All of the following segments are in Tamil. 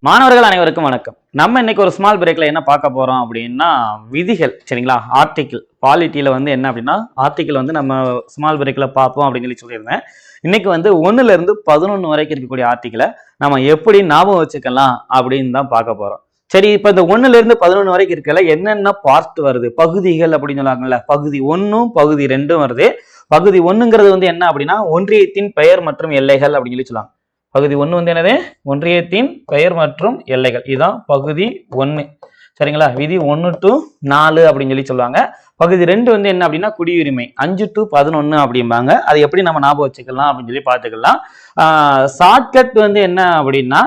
மாணவர்கள் அனைவருக்கும் வணக்கம். நம்ம இன்னைக்கு ஒரு ஸ்மால் பிரேக்ல என்ன பார்க்க போறோம் அப்படின்னா விதிகள், சரிங்களா? ஆர்டிகிள் பாலிட்டியில என்ன அப்படின்னா ஆர்டிகிள் நம்ம ஸ்மால் பிரேக்ல பார்ப்போம் அப்படின்னு சொல்லியிருந்தேன். இன்னைக்கு 1ல இருந்து 11 வரைக்கும் இருக்கக்கூடிய ஆர்டிகிளை நம்ம எப்படி ஞாபகம் வச்சுக்கலாம் அப்படின்னு தான் பார்க்க போறோம். சரி, இப்ப இந்த 1ல இருந்து 11 வரைக்கும் இருக்கல என்னென்ன பார்ட் வருது, பகுதிகள் அப்படின்னு சொல்லுவாங்கல்ல. பகுதி 1 பகுதி 2 வருது. பகுதி 1ங்கிறது என்ன அப்படின்னா ஒன்றியத்தின் பெயர் மற்றும் எல்லைகள் அப்படின்னு சொல்லுவாங்க. பகுதி 1 என்னது? ஒன்றியத்தின் பெயர் மற்றும் எல்லைகள். இதுதான் பகுதி 1, சரிங்களா? விதி 1 to 4 அப்படின்னு சொல்லுவாங்க. பகுதி 2 என்ன அப்படின்னா குடியுரிமை 5 to 11 அப்படிம்பாங்க. அது எப்படி நம்ம ஞாபகம் வச்சுக்கலாம் அப்படின்னு பார்த்துக்கலாம். ஷார்ட்கட் என்ன அப்படின்னா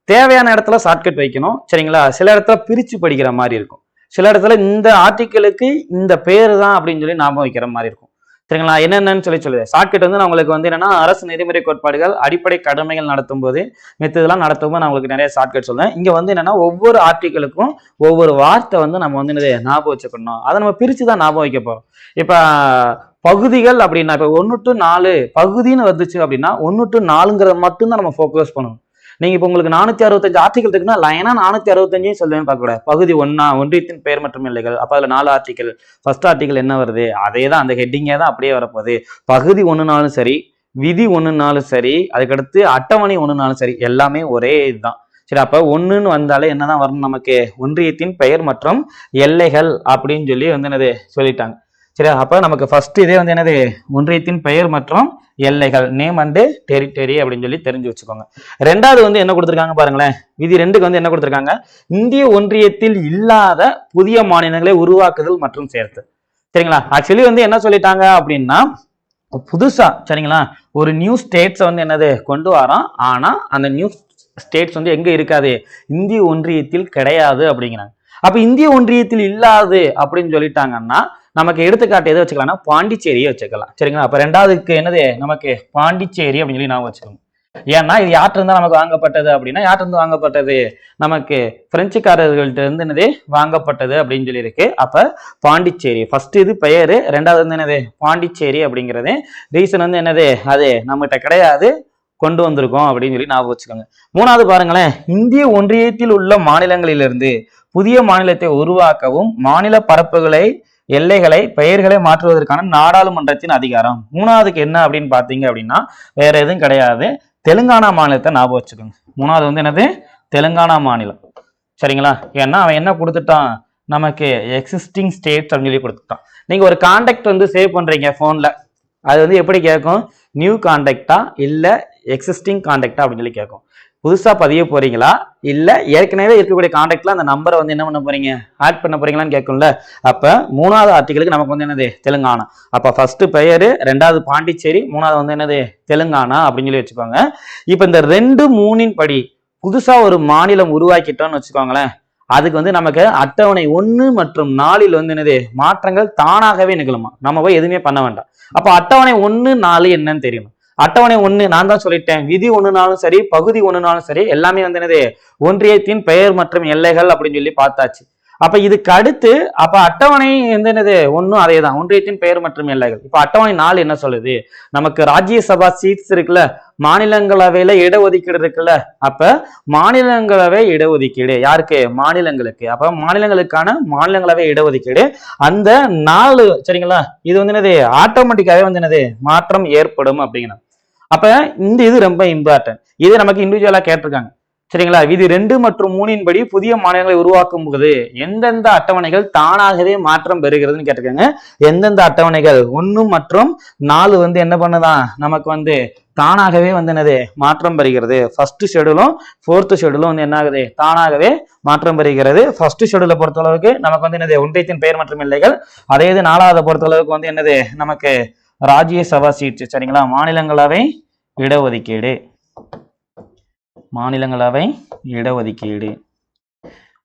தேவையான இடத்துல ஷார்ட்கட் வைக்கணும், சரிங்களா? சில இடத்துல பிரிச்சு படிக்கிற மாதிரி இருக்கும், சில இடத்துல இந்த ஆர்டிக்கிளுக்கு இந்த பேரு தான் அப்படின்னு ஞாபகம் வைக்கிற மாதிரி இருக்கும், சரிங்களா? என்னென்னு சொல்லுது. ஷார்ட்கட் நான் உங்களுக்கு என்னன்னா அரசு நெறிமுறை கோட்பாடுகள் அடிப்படை கடமைகள் நடத்தும் போது இதெல்லாம் நடத்தும் போது நான் உங்களுக்கு நிறைய ஷார்ட்கட் சொல்றேன். இங்க என்னன்னா ஒவ்வொரு ஆர்டிக்கிளுக்கும் ஒவ்வொரு வார்த்தை நம்ம ஞாபகம் வச்சுக்கணும். அதை நம்ம பிரிச்சு தான் ஞாபகம் வைக்க போறோம். இப்ப பகுதிகள் அப்படின்னா இப்ப 1 to 4 பகுதின்னு வந்துச்சு அப்படின்னா 1 to 4ங்கிறத மட்டும்தான் நம்ம ஃபோக்கஸ் பண்ணணும். நீங்க இப்ப உங்களுக்கு 465 ஆர்டிகல் இருக்குன்னா லைனா 465 சொல்லுவேன் பார்க்க கூடாது. பகுதி 1 ஒன்றியத்தின் பெயர் மற்றும் எல்லைகள், அப்ப அதுல 4 ஆர்டிகல். ஃபர்ஸ்ட் ஆர்டிகல் என்ன வருது, அதே தான், அந்த ஹெட்டிங்கே தான் அப்படியே வரப்போகுது. பகுதி 1னாலும் சரி, விதி 1னாலும் சரி, அதுக்கடுத்து அட்டவணை 1னாலும் சரி, எல்லாமே ஒரே இதுதான். சரி, அப்ப 1ன்னு வந்தாலே என்னதான் வரணும் நமக்கு? ஒன்றியத்தின் பெயர் மற்றும் எல்லைகள் அப்படின்னு என்னது சொல்லிட்டாங்க. சரி, அப்ப நமக்கு ஃபர்ஸ்ட் இதே என்னது? ஒன்றியத்தின் பெயர் மற்றும் எல்லைகள், நேம் அண்ட் டெரிட்டரி அப்படின்னு தெரிஞ்சு வச்சுக்கோங்க. ரெண்டாவது என்ன கொடுத்துருக்காங்க பாருங்களேன். விதி 2க்கு என்ன கொடுத்துருக்காங்க? இந்திய ஒன்றியத்தில் இல்லாத புதிய மாநிலங்களை உருவாக்குதல் மற்றும் சேர்த்தல், சரிங்களா? ஆக்சுவலி என்ன சொல்லிட்டாங்க அப்படின்னா புதுசா, சரிங்களா, ஒரு நியூ ஸ்டேட்ஸ் என்னது கொண்டு வரோம். ஆனா அந்த நியூ ஸ்டேட்ஸ் எங்க இருக்காது? இந்திய ஒன்றியத்தில் கிடையாது அப்படிங்கிறாங்க. அப்ப இந்திய ஒன்றியத்தில் இல்லாது அப்படின்னு சொல்லிட்டாங்கன்னா நமக்கு எடுத்துக்காட்டு எதை வச்சுக்கலாம்னா பாண்டிச்சேரியை வச்சுக்கலாம், சரிங்களா? அப்ப ரெண்டாவதுக்கு என்னது நமக்கு? பாண்டிச்சேரி அப்படின்னு நாம வச்சுக்கணும். ஏன்னா இது யார்கிட்ட இருந்தா நமக்கு வாங்கப்பட்டது அப்படின்னா யார்கிட்ட இருந்து வாங்கப்பட்டது? நமக்கு பிரெஞ்சுக்காரர்கள்ட்ட இருந்து என்னது வாங்கப்பட்டது அப்படின்னு இருக்கு. அப்ப பாண்டிச்சேரி ஃபர்ஸ்ட் இது பெயரு, ரெண்டாவது என்னது? பாண்டிச்சேரி அப்படிங்கிறது. ரீசன் என்னது? அது நம்மகிட்ட கிடையாது, கொண்டு வந்திருக்கோம் அப்படின்னு ஞாபகம் வச்சுக்கோங்க. மூணாவது பாருங்களேன். இந்திய ஒன்றியத்தில் உள்ள மாநிலங்களிலிருந்து புதிய மாநிலத்தை உருவாக்கவும் மாநில பரப்புகளை எல்லைகளை பெயர்களை மாற்றுவதற்கான நாடாளுமன்றத்தின் அதிகாரம். மூணாவதுக்கு என்ன அப்படின்னு பாத்தீங்க அப்படின்னா வேற எதுவும் கிடையாது, தெலுங்கானா மாநிலத்தை ஞாபகம் வச்சுக்கோங்க. மூணாவது என்னது? தெலுங்கானா மாநிலம், சரிங்களா? ஏன்னா அவன் என்ன கொடுத்துட்டான் நமக்கு? எக்ஸிஸ்டிங் ஸ்டேட்ஸ் அப்படின்னு கொடுத்துட்டான். நீங்க ஒரு கான்டாக்ட் சேவ் பண்றீங்க போன்ல, அது எப்படி கேட்கும்? நியூ கான்டாக்டா இல்ல எக்ஸிஸ்டிங் கான்டாக்டா அப்படின்னு கேட்கும். புதுசா பதிய போறீங்களா இல்ல ஏற்கனவே இருக்கக்கூடிய கான்டாக்ட்ல அந்த நம்பரை என்ன பண்ண போறீங்க? ஆட் பண்ண போறீங்களான்னு கேட்கும்ல. அப்ப மூணாவது ஆர்டிகளுக்கு நமக்கு என்னது? தெலுங்கானா. அப்ப ஃபர்ஸ்ட் பெயரு, ரெண்டாவது பாண்டிச்சேரி, மூணாவது என்னது? தெலுங்கானா அப்படின்னு வச்சுக்கோங்க. இப்ப இந்த 2, 3 படி புதுசா ஒரு மாநிலம் உருவாக்கிட்டோம்னு வச்சுக்கோங்களேன். அதுக்கு நமக்கு அட்டவணை 1 மற்றும் 4ல் என்னது? மாற்றங்கள் தானாகவே நிகழுமா, நம்ம போய் எதுவுமே பண்ண வேண்டாம். அப்ப அட்டவணை 1, 4 என்னன்னு தெரியணும். அட்டவணை 1 நான் தான் சொல்லிட்டேன், விதி 1னாலும் சரி பகுதி 1னாலும் சரி எல்லாமே என்னது? ஒன்றியத்தின் பெயர் மற்றும் எல்லைகள் அப்படின்னு பார்த்தாச்சு. அப்ப இதுக்கு அடுத்து அப்ப அட்டவணை என்னது? 1 அதே தான், ஒன்றியத்தின் பெயர் மற்றும் எல்லைகள். இப்ப அட்டவணை 4 என்ன சொல்லுது? நமக்கு ராஜ்யசபா சீட்ஸ் இருக்குல்ல, மாநிலங்களவையில இடஒதுக்கீடு இருக்குல்ல. அப்ப மாநிலங்களவை இடஒதுக்கீடு யாருக்கு? மாநிலங்களுக்கு. அப்ப மாநிலங்களுக்கான மாநிலங்களவை இடஒதுக்கீடு அந்த 4, சரிங்களா? இது என்னது? ஆட்டோமேட்டிக்காவே என்னது? மாற்றம் ஏற்படும் அப்படிங்கிற. அப்ப இந்த இது ரொம்ப இம்பார்ட்டன்ட். இது நமக்கு இண்டிவிஜுவலா கேட்டிருக்காங்க, சரிங்களா? விதி 2 மற்றும் 3 படி புதிய மாநிலங்களை உருவாக்கும் போது எந்தெந்த அட்டவணைகள் தானாகவே மாற்றம் பெறுகிறதுன்னு கேட்டிருக்காங்க. எந்தெந்த அட்டவணைகள்? 1 மற்றும் 4 என்ன பண்ணுதான் நமக்கு தானாகவே என்னது? மாற்றம் பெறுகிறது. ஃபர்ஸ்ட் ஷெடியூலும் 4th ஷெடியூலும் என்ன ஆகுது? தானாகவே மாற்றம் பெறுகிறது. ஃபர்ஸ்ட் ஷெடியூலை பொறுத்தளவுக்கு நமக்கு என்னது? ஒன்றியத்தின் பெயர் மற்றும் எல்லைகள். அதே இது 4வது பொறுத்தளவுக்கு என்னது? நமக்கு ராஜ்யசபா சீட்ஸ், சரிங்களா? மாநிலங்களவை இடஒதுக்கீடு, மாநிலங்களவை இடஒதுக்கீடு.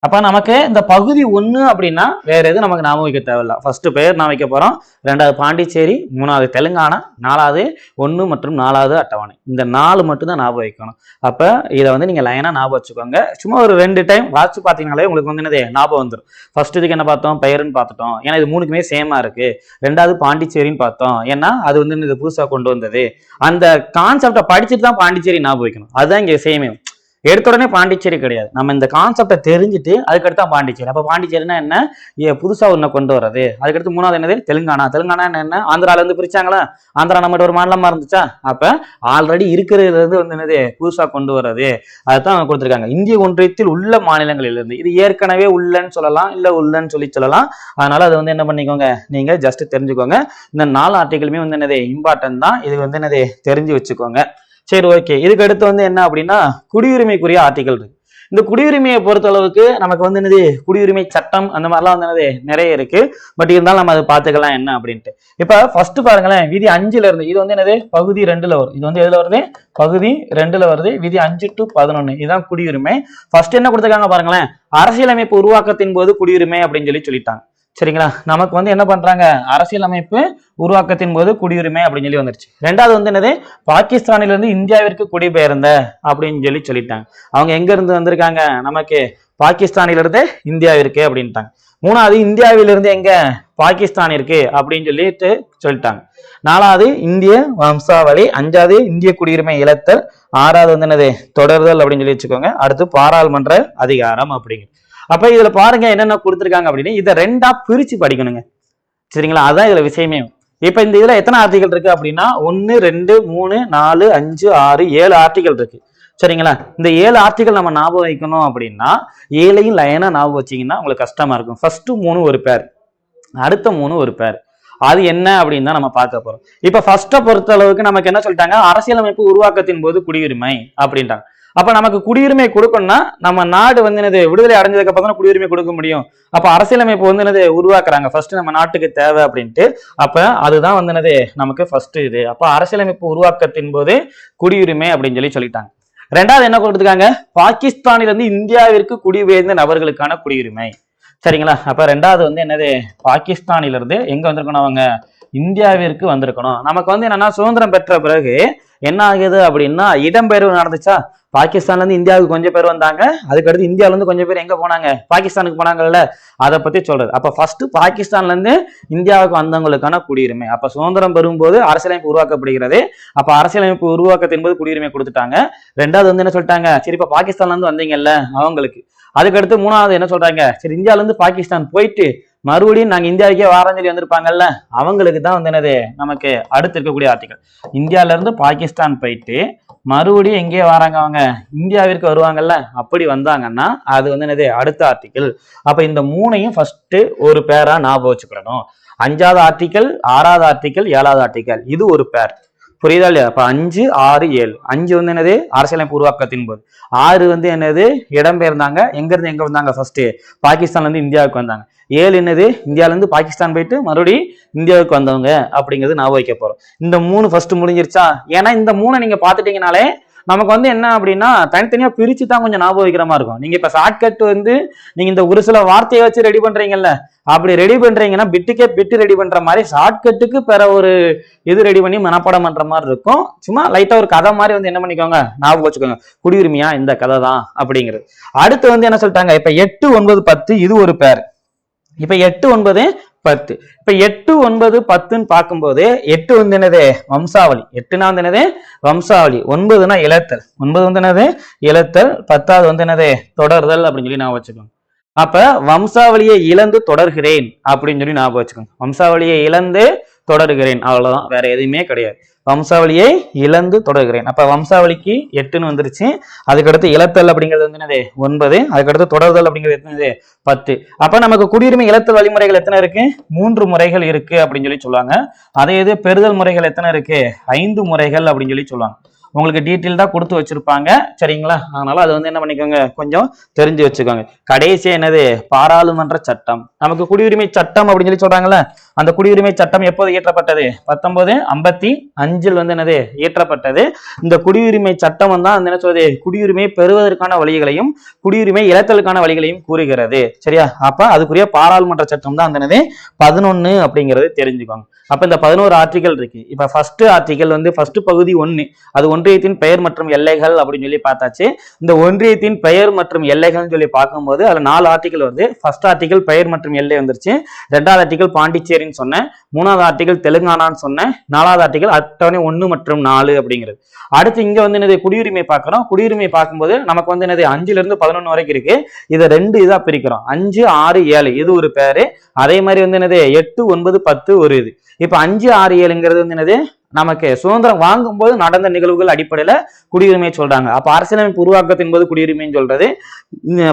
அப்ப நமக்கு இந்த பகுதி 1 அப்படின்னா வேற எதுவும் நமக்கு ஞாபகம் வைக்க தேவையில்ல. ஃபர்ஸ்ட் பெயர் நான் வைக்க போறோம், ரெண்டாவது பாண்டிச்சேரி, மூணாவது தெலுங்கானா, 4வது 1 மற்றும் 4வது அட்டவணை. இந்த 4 மட்டும் தான் ஞாபகம் வைக்கணும். அப்ப இதை நீங்க லைனா ஞாபகம் வச்சுக்கோங்க. சும்மா ஒரு 2 டைம் வாட்ச் பாத்தீங்கன்னாலே உங்களுக்கு என்னது? ஞாபகம் வந்துடும். ஃபர்ஸ்ட் இதுக்கு என்ன பார்த்தோம்? பெயர்னு பார்த்துட்டோம், ஏன்னா இது 3க்குமே சேமா இருக்கு. ரெண்டாவது பாண்டிச்சேரின்னு பார்த்தோம், ஏன்னா அது இது புதுசா கொண்டு வந்தது. அந்த கான்செப்டை படிச்சுட்டு தான் பாண்டிச்சேரி ஞாபகம் வைக்கணும், அதுதான் இங்க சேமே. எடுத்த உடனே பாண்டிச்சேரி கிடையாது. நம்ம இந்த கான்செப்டை தெரிஞ்சுட்டு அதுக்கடுத்து தான் பாண்டிச்சேரி. அப்ப பாண்டிச்சேரினா என்ன, புதுசா ஒண்ணு கொண்டு வர்றது. அதுக்கடுத்து மூணாவது என்னது, தெலுங்கானா. தெலுங்கானா என்ன, ஆந்திரால இருந்து பிரிச்சாங்களா, ஆந்திரா நம்மகிட்ட ஒரு மாநிலமா இருந்துச்சா, அப்ப ஆல்ரெடி இருக்கிறதுல இருந்து வந்து என்னது புதுசா கொண்டு வர்றது. அதுதான் கொடுத்திருக்காங்க. இந்திய ஒன்றியத்தில் உள்ள மாநிலங்களில் இருந்து. இது ஏற்கனவே உள்ளன்னு சொல்லலாம், இல்ல உள்ளன்னு சொல்லலாம். அதனால அது வந்து என்ன பண்ணிக்கோங்க, நீங்க ஜஸ்ட் தெரிஞ்சுக்கோங்க. இந்த 4 ஆர்டிகளுமே வந்து என்னது இம்பார்ட்டன்ட் தான். இது வந்து என்னது தெரிஞ்சு வச்சுக்கோங்க. சரி, ஓகே. இதுக்கு அடுத்து வந்து என்ன அப்படின்னா குடியுரிமைக்குரிய ஆர்டிகல் இருக்கு. இந்த குடியுரிமையை பொறுத்த அளவுக்கு நமக்கு வந்து என்னது குடியுரிமை சட்டம் அந்த மாதிரிலாம் வந்து என்னது நிறைய இருக்கு. பட் இருந்தாலும் நம்ம அதை பார்த்துக்கலாம் என்ன அப்படின்ட்டு. இப்ப ஃபர்ஸ்ட் பாருங்களேன், விதி 5ல இருந்து இது வந்து என்னது பகுதி 2ல வரும். இது வந்து எதுல வருது, பகுதி 2ல வருது. விதி 5 to 11 இதுதான் குடியுரிமை. ஃபர்ஸ்ட் என்ன கொடுத்துருக்காங்க பாருங்களேன், அரசியலமைப்பு உருவாக்கத்தின் போது குடியுரிமை அப்படின்னு சொல்லிட்டாங்க. சரிங்களா, நமக்கு வந்து என்ன பண்றாங்க, அரசியலமைப்பு உருவாக்கத்தின் போது குடியுரிமை அப்படின்னு சொல்லி வந்துருச்சு. ரெண்டாவது வந்து என்னது, பாகிஸ்தானிலிருந்து இந்தியாவிற்கு குடிபெயர்ந்த அப்படின்னு சொல்லிட்டாங்க. அவங்க எங்க இருந்து வந்திருக்காங்க, நமக்கு பாகிஸ்தானிலிருந்து இந்தியாவிற்கு அப்படின்ட்டாங்க. மூணாவது இந்தியாவிலிருந்து எங்க, பாகிஸ்தானிற்கு அப்படின்னு சொல்லிட்டாங்க. நாலாவது இந்திய வம்சாவளி. அஞ்சாவது இந்திய குடியுரிமை இழத்தல். ஆறாவது வந்து என்னது தொடர்தல் அப்படின்னு சொல்லி வச்சுக்கோங்க. அடுத்து பாராளுமன்ற அதிகாரம் அப்படிங்க. அப்ப இதுல பாருங்க என்னென்ன கொடுத்துருக்காங்க அப்படின்னு, இதை 2ஆ பிரிச்சு படிக்கணுங்க. சரிங்களா, அதான் இதுல விஷயமே. இப்ப இந்த இதுல எத்தனை ஆர்டிகல் இருக்கு அப்படின்னா 1 2 3 4 5 6 7 ஆர்டிகல் இருக்கு. சரிங்களா, இந்த 7 ஆர்டிகல் நம்ம ஞாபகம் வைக்கணும் அப்படின்னா 7ஐயும் லைனா ஞாபகம் வச்சீங்கன்னா உங்களுக்கு கஷ்டமா இருக்கும். ஃபர்ஸ்ட் 3 ஒரு பேர், அடுத்த 3 ஒரு பேர். அது என்ன அப்படின்னு தான் நம்ம பார்க்க போறோம். இப்ப ஃபர்ஸ்ட பொறுத்த அளவுக்கு நமக்கு என்ன சொல்லிட்டாங்க, அரசியலமைப்பு உருவாக்கத்தின் போது குடியுரிமை அப்படின்ட்டாங்க. அப்ப நமக்கு குடியுரிமை கொடுக்கணும்னா நம்ம நாடு வந்து என்னது விடுதலை அடைஞ்சதுக்கு அப்புறம் தான் குடியுரிமை கொடுக்க முடியும். அப்ப அரசியலமைப்பு வந்து என்னது உருவாக்குறாங்க, ஃபர்ஸ்ட் நம்ம நாட்டுக்கு தேவை அப்படின்ட்டு. அப்ப அதுதான் வந்து என்னது நமக்கு ஃபர்ஸ்ட் இது. அப்ப அரசியலமைப்பு உருவாக்கத்தின் போது குடியுரிமை அப்படின்னு சொல்லிட்டாங்க. ரெண்டாவது என்ன கொடுத்துருக்காங்க, பாகிஸ்தானிலிருந்து இந்தியாவிற்கு குடிபெயர்ந்த நபர்களுக்கான குடியுரிமை. சரிங்களா, அப்ப ரெண்டாவது வந்து என்னது, பாகிஸ்தானிலிருந்து எங்க வந்திருக்கணும், அவங்க இந்தியாவிற்கு வந்திருக்கணும். நமக்கு வந்து என்னன்னா சுதந்திரம் பெற்ற பிறகு என்ன ஆகுது அப்படின்னா இடம்பெயர்வு நடந்துச்சா, பாகிஸ்தான்ல இருந்து இந்தியாவுக்கு கொஞ்சம் பேர் வந்தாங்க, அதுக்கடுத்து இந்தியாவில இருந்து கொஞ்சம் பேர் எங்க போனாங்க, பாகிஸ்தானுக்கு போனாங்கல்ல, அதை பத்தி சொல்றது. அப்ப ஃபர்ஸ்ட் பாகிஸ்தான்ல இருந்து இந்தியாவுக்கு வந்தவங்களுக்கான குடியுரிமை. அப்ப சுதந்திரம் பெறும்போது அரசியலமைப்பு உருவாக்கப்படுகிறது. அப்ப அரசியலமைப்பு உருவாக்கத்தின் போது குடியுரிமை கொடுத்துட்டாங்க. ரெண்டாவது வந்து என்ன சொல்லிட்டாங்க, சரி இப்ப பாகிஸ்தான்ல இருந்து வந்தீங்கல்ல அவங்களுக்கு. அதுக்கடுத்து மூணாவது என்ன சொல்றாங்க, சரி இந்தியாவில இருந்து பாகிஸ்தான் போயிட்டு மறுபடியும் நாங்க இந்தியாவுக்கே வாரம் சொல்லி வந்திருப்பாங்கல்ல அவங்களுக்கு தான் வந்து என்னது நமக்கு அடுத்து இருக்கக்கூடிய ஆர்டிகல். இந்தியாவில இருந்து பாகிஸ்தான் போயிட்டு மறுபடியும் எங்கே வராங்க, அவங்க இந்தியாவிற்கு வருவாங்கல்ல, அப்படி வந்தாங்கன்னா அது வந்து என்னது அடுத்த ஆர்டிகல். அப்ப இந்த 3ஐயும் ஃபர்ஸ்ட் ஒரு பேரா ஞாபகம் வச்சுக்கிடணும். 5வது ஆர்டிகல், 6வது ஆர்டிகல், 7வது ஆர்டிகல், இது ஒரு பேர். புரியுதா இல்லையா? அப்ப 5 6 7. 5 வந்து என்னது அரசியலமைப்பு உருவாக்கத்தின் போது. 6 வந்து என்னது இடம்பெயர்ந்தாங்க, எங்க இருந்து எங்க வந்தாங்க, ஃபர்ஸ்ட் பாகிஸ்தான்ல இருந்து இந்தியாவுக்கு வந்தாங்க. 7 என்னது இந்தியால இருந்து பாகிஸ்தான் போயிட்டு மறுபடியும் இந்தியாவுக்கு வந்தவங்க அப்படிங்கிறது ஞாபகம் வைக்க போறோம். இந்த 3 ஃபர்ஸ்ட் முடிஞ்சிருச்சா? ஏன்னா இந்த 3 நீங்க பாத்துட்டீங்கனாலே நமக்கு வந்து என்ன அப்படின்னா தனித்தனியா பிரிச்சு தான் கொஞ்சம் ஞாபகம் வைக்கிற மாதிரி இருக்கும். நீங்க இப்ப ஷார்ட்கட் வந்து நீங்க இந்த ஒரு சில வார்த்தையை வச்சு ரெடி பண்றீங்கல்ல, அப்படி ரெடி பண்றீங்கன்னா பிட்டுக்கே பிட்டு ரெடி பண்ற மாதிரி ஷார்ட்கட்டுக்கு பிற ஒரு இது ரெடி பண்ணி மனப்பாடம் பண்ற மாதிரி இருக்கும். சும்மா லைட்டா ஒரு கதை மாதிரி வந்து என்ன பண்ணிக்கோங்க, ஞாபகம் வச்சுக்கோங்க, குடியுரிமையா இந்த கதை தான் அப்படிங்கிறது. அடுத்து வந்து என்ன சொல்லிட்டாங்க, இப்ப 8 9 10 இது ஒரு பேர். இப்ப 8 9 10. இப்ப 8 9 10ன்னு பார்க்கும்போது 8 வந்து என்னது வம்சாவளி, 8னா வந்து என்னது வம்சாவளி, 9னா இழத்தல், 9 வந்து என்னது இழத்தல், 10வது வந்து என்னது தொடர்தல் அப்படின்னு சொல்லி நான் வச்சுக்கோங்க. அப்ப வம்சாவளியை இழந்து தொடர்கிறேன் அப்படின்னு சொல்லி ஞாபகம் வச்சுக்கோங்க. வம்சாவளியை இழந்து தொடர்கிறேன், அவ்வளவுதான், வேற எதுவுமே கிடையாது. வம்சாவளியை இழந்து தொடர்கிறேன். அப்ப வம்சாவளிக்கு 8ன்னு வந்துருச்சு. அதுக்கடுத்து இழத்தல் அப்படிங்கிறது வந்து என்னது 9. அதுக்கடுத்து தொடர்தல் அப்படிங்கிறது என்னது 10. அப்ப நமக்கு குடியுரிமை இழத்தல் வழிமுறைகள் எத்தனை இருக்கு, 3 முறைகள் இருக்கு அப்படின்னு சொல்லி சொல்லுவாங்க. அதே இது பெறுதல் முறைகள் எத்தனை இருக்கு, 5 முறைகள் அப்படின்னு சொல்லி சொல்லுவாங்க. உங்களுக்கு டீட்டெயில் தான் கொடுத்து வச்சிருப்பாங்க. சரிங்களா, அதனால அது வந்து என்ன பண்ணிக்கோங்க, கொஞ்சம் தெரிஞ்சு வச்சுக்கோங்க. கடைசி என்னது பாராளுமன்ற சட்டம். நமக்கு குடியுரிமை சட்டம் அப்படின்னு சொல்லி சொல்றாங்கல்ல, அந்த குடியுரிமை சட்டம் எப்போது இயற்றப்பட்டது, 1955 வந்து என்னது இயற்றப்பட்டது. இந்த குடியுரிமை சட்டம் வந்து என்ன சொல்றது, குடியுரிமை பெறுவதற்கான வழிகளையும் குடியுரிமை இழத்தலுக்கான வழிகளையும் கூறுகிறது. சரியா, அப்ப அதுக்குரிய பாராளுமன்ற சட்டம் தான் என்னது 11 அப்படிங்கிறது தெரிஞ்சுக்கோங்க. அப்ப இந்த 11 ஆர்டிகல் இருக்கு. இப்ப ஃபர்ஸ்ட் ஆர்டிகல் வந்து ஃபர்ஸ்ட் பகுதி 1, அது ஒன்றியத்தின் பெயர் மற்றும் எல்லைகள் அப்படின்னு சொல்லி பார்த்தாச்சு. இந்த ஒன்றியத்தின் பெயர் மற்றும் எல்லைகள் சொல்லி பார்க்கும்போது அதுல 4 ஆர்டிகல் வருது. ஃபர்ஸ்ட் ஆர்டிகல் பெயர் மற்றும் எல்லை வந்துருச்சு. 2வது ஆர்டிகல் பாண்டிச்சேரின்னு புதுச்சேரின்னு சொன்னேன், 3வது ஆர்டிகல் தெலுங்கானான்னு சொன்னேன், 4வது ஆர்டிகல் அட்டவணை 1 மற்றும் 4 அப்படிங்கிறது. அடுத்து இங்க வந்து என்னது குடியுரிமை பார்க்கறோம். குடியுரிமை பார்க்கும்போது நமக்கு வந்து என்னது 5ல இருந்து 11 வரைக்கும் இருக்கு. இதை 2 இதா பிரிக்கிறோம். 5, 6, 7 இது ஒரு பேரு. அதே மாதிரி வந்து என்னது 8, 9, 10 ஒரு இது. இப்ப 5, 6, 7ங்கிறது வந்து என்னது நமக்கு சுதந்திரம் வாங்கும்போது நடந்த நிகழ்வுகள் அடிப்படையில குடியுரிமை சொல்றாங்க. அப்ப அரசியலமைப்பு உருவாக்கத்தின் போது குடியுரிமைன்னு சொல்றது.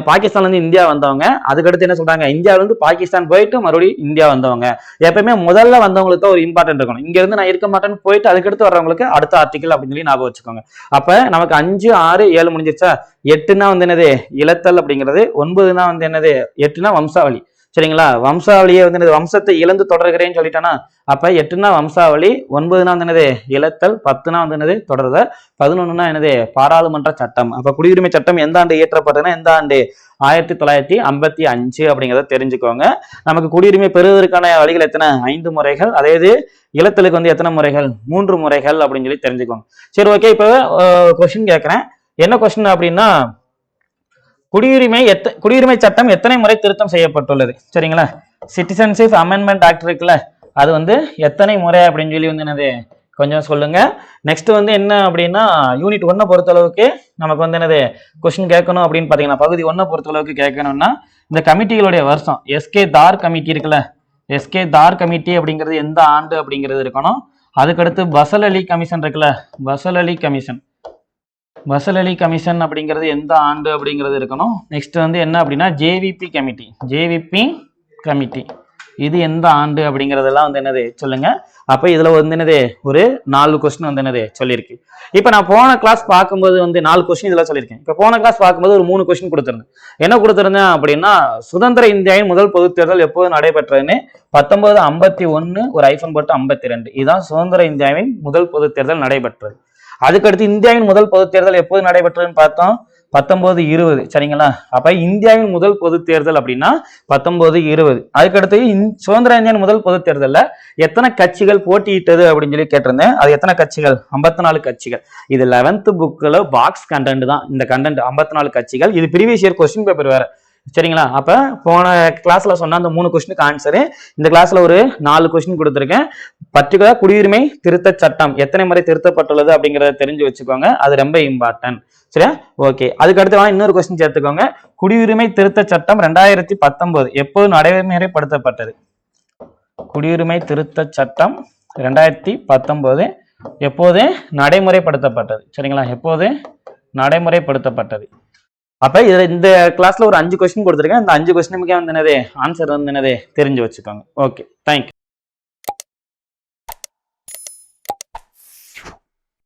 பாகிஸ்தான்ல இருந்து இந்தியா வந்தவங்க, அதுக்கடுத்து என்ன சொல்றாங்க, இந்தியாவில இருந்து பாகிஸ்தான் போயிட்டு மறுபடியும் இந்தியா வந்தவங்க. எப்பவுமே முதல்ல வந்தவங்களுக்கு தான் ஒரு இம்பார்ட்டன்ட் இருக்கணும். இங்க இருந்து நான் இருக்க மாட்டேன்னு போயிட்டு அதுக்கடுத்து வர்றவங்களுக்கு அடுத்த ஆர்டிகல் அப்படின்னு சொல்லி ஞாபகம் வச்சுக்கோங்க. அப்ப நமக்கு 5, 6, 7 முடிஞ்சிருச்சா. 8னா வந்து என்னது இலத்தல் அப்படிங்கிறது, 9னா வந்து என்னது 8னா வம்சாவளி. சரிங்களா, வம்சாவளியை வந்து வம்சத்தை இழந்து தொடர்கிறேன்னு சொல்லிட்டானா, அப்ப 8னா வம்சாவளி, 9னா வந்து என்னது இலத்தல், 10னா வந்து என்னது தொடர்தல், 11னா என்னது பாராளுமன்ற சட்டம். அப்ப குடியுரிமை சட்டம் எந்த ஆண்டு இயற்றப்பட்டதுன்னா எந்த ஆண்டு 1955 அப்படிங்கிறத தெரிஞ்சுக்கோங்க. நமக்கு குடியுரிமை பெறுவதற்கான வழிகள் எத்தனை, 5 முறைகள். அதாவது இலத்தலுக்கு வந்து எத்தனை முறைகள், 3 முறைகள் அப்படின்னு சொல்லி தெரிஞ்சுக்கோங்க. சரி, ஓகே. இப்ப கொஸ்டின் கேட்கிறேன். என்ன கொஸ்டின் அப்படின்னா, குடியுரிமை சட்டம் எத்தனை முறை திருத்தம் செய்யப்பட்டுள்ளது? சரிங்களா, சிட்டிசன்ஷிப் அமெண்ட்மெண்ட் ஆக்ட் இருக்குல்ல, அது வந்து எத்தனை முறை அப்படின்னு சொல்லி வந்து என்னது கொஞ்சம் சொல்லுங்க. நெக்ஸ்ட் வந்து என்ன அப்படின்னா, யூனிட் 1 பொறுத்தளவுக்கு நமக்கு வந்து என்னது கொஸ்டின் கேட்கணும் அப்படின்னு பாத்தீங்கன்னா, பகுதி 1 பொறுத்தளவுக்கு கேட்கணும்னா இந்த கமிட்டிகளுடைய வருஷம், எஸ்கே தார் கமிட்டி இருக்குல்ல, எஸ்கே தார் கமிட்டி அப்படிங்கிறது எந்த ஆண்டு அப்படிங்கிறது இருக்கணும். அதுக்கடுத்து பசல் அலி கமிஷன் இருக்குல்ல, பசல் அலி கமிஷன் அப்படிங்கிறது எந்த ஆண்டு அப்படிங்கிறது இருக்கணும். நெக்ஸ்ட் வந்து என்ன அப்படின்னா ஜேவிபி கமிட்டி இது எந்த ஆண்டு அப்படிங்கிறதெல்லாம் வந்து என்னது சொல்லுங்க. அப்ப இதுல வந்து என்னது ஒரு 4 கொஸ்டின் வந்து என்னது சொல்லியிருக்கு. இப்ப நான் போன கிளாஸ் பார்க்கும்போது வந்து 4 கொஸ்டின் இதெல்லாம் சொல்லியிருக்கேன். இப்ப போன கிளாஸ் பார்க்கும்போது ஒரு 3 கொஸ்டின் கொடுத்திருந்தேன். என்ன கொடுத்திருந்தேன் அப்படின்னா, சுதந்திர இந்தியாவின் முதல் பொது தேர்தல் எப்போது நடைபெற்றதுன்னு 1951 ஒரு ஐஃபன் போட்டு 52 இதுதான் சுதந்திர இந்தியாவின் முதல் பொது தேர்தல் நடைபெற்றது. அதுக்கடுத்து இந்தியாவின் முதல் பொது தேர்தல் எப்போது நடைபெற்றதுன்னு பார்த்தோம், 1920. சரிங்களா, அப்ப இந்தியாவின் முதல் பொது தேர்தல் அப்படின்னா 1920. அதுக்கடுத்து சுதந்திர இந்தியாவின் முதல் பொது தேர்தல்ல எத்தனை கட்சிகள் போட்டியிட்டது அப்படின்னு சொல்லி கேட்டிருந்தேன். அது எத்தனை கட்சிகள், 54 கட்சிகள். இது 11th புக்ல பாக்ஸ் கண்டென்ட் தான் இந்த கண்டென்ட், 54 கட்சிகள். இது ப்ரீவியஸ் இயர் கொஸ்டின் பேப்பர் வேற. சரிங்களா, அப்ப போன கிளாஸ்ல சொன்ன அந்த 3 கொஸ்டினுக்கு ஆன்சரு இந்த கிளாஸ்ல ஒரு 4 கொஸ்டின் கொடுத்துருக்கேன். பர்டிகுலரா குடியுரிமை திருத்த சட்டம் எத்தனை முறை திருத்தப்பட்டுள்ளது அப்படிங்கறத தெரிஞ்சு வச்சுக்கோங்க, அது ரொம்ப இம்பார்ட்டன்ட். சரியா, ஓகே. அதுக்கு அடுத்து இன்னொரு கொஸ்டின் சேர்த்துக்கோங்க. குடியுரிமை திருத்த சட்டம் 2019 எப்போது நடைமுறைப்படுத்தப்பட்டது? குடியுரிமை திருத்த சட்டம் 2019 எப்போது நடைமுறைப்படுத்தப்பட்டது? சரிங்களா, எப்போது நடைமுறைப்படுத்தப்பட்டது? அப்ப இதுல இந்த கிளாஸ்ல ஒரு 5 கொஸ்டின் கொடுத்துருக்கேன். இந்த 5 கொஸ்டினுக்கே வந்து என்னது ஆன்சர் வந்து என்னது தெரிஞ்சு வச்சுக்கோங்க. Okay, thank you.